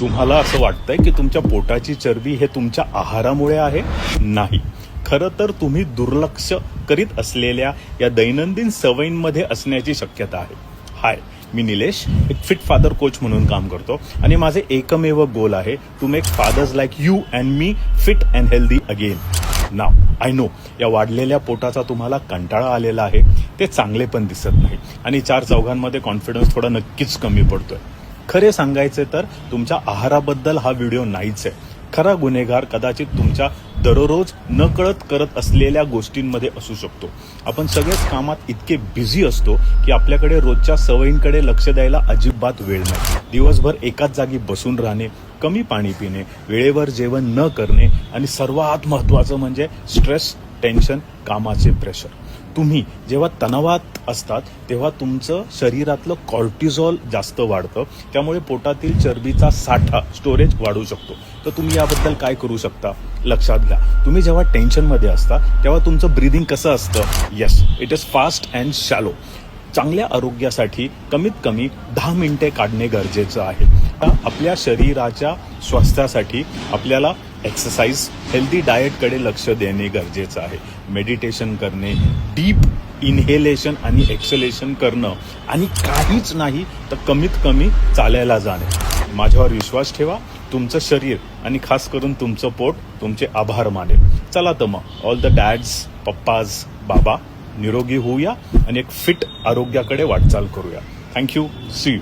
तुम्हाला असं वाटतंय की तुमच्या पोटाची चरबी हे तुमच्या आहारामुळे आहे? नाही. खरं तर तुम्ही दुर्लक्ष करीत असलेल्या या दैनंदिन सवयींमध्ये असण्याची शक्यता आहे. हाय, मी निलेश, एक फिट फादर कोच म्हणून काम करतो आणि माझे एकमेव गोल आहे to make fathers like you and me fit and healthy again. नाव आय नो या वाढलेल्या पोटाचा तुम्हाला कंटाळा आलेला आहे, ते चांगले पण दिसत नाही आणि चार चौघांमध्ये कॉन्फिडन्स थोडा नक्कीच कमी पडतोय. खरे सांगायचे तर तुमच्या आहाराबद्दल हा व्हिडिओ नाहीच आहे. खरा गुन्हेगार कदाचित तुमच्या दररोज न कळत करत असलेल्या गोष्टींमध्ये असू शकतो. आपण सगळेच कामात इतके बिझी असतो की आपल्याकडे रोजच्या सवयींकडे लक्ष द्यायला अजिबात वेळ नाही. दिवसभर एकाच जागी बसून राहणे, कमी पाणी पिणे, वेळेवर जेवण न करणे आणि सर्वात महत्त्वाचं म्हणजे स्ट्रेस, टेन्शन, कामाचे प्रेशर. तुम्ही जेव्हा तणावात असतात तेव्हा तुमचं शरीरातलं कॉर्टिझॉल जास्त वाढतं, त्यामुळे पोटातील चरबीचा साठा स्टोरेज वाढू शकतो. तर तुम्ही याबद्दल काय करू शकता लक्षात घ्या. तुम्ही जेव्हा टेन्शनमध्ये असता तेव्हा तुमचं ब्रीदिंग कसं असतं? Yes, it is fast and shallow. चांगल्या आरोग्यासाठी कमीत कमी 10 मिनिटे काढणे गरजेचं आहे. आपल्या शरीराच्या स्वास्थ्यासाठी आपल्याला एक्सरसाइज, हेल्दी डाएटकडे लक्ष देणे गरजेचं आहे. मेडिटेशन करणे, डीप इन्हेलेशन आणि एक्सलेशन करणं आणि काहीच नाही तर कमीत कमी चालायला जाणे. माझ्यावर विश्वास ठेवा, तुमचं शरीर आणि खास करून तुमचं पोट तुमचे आभार मानेल. चला तर मग ऑल द डॅड्स, पप्पाज, बाबा निरोगी होऊया आणि एक फिट आरोग्याकडे वाटचाल करूया. थँक्यू. See you.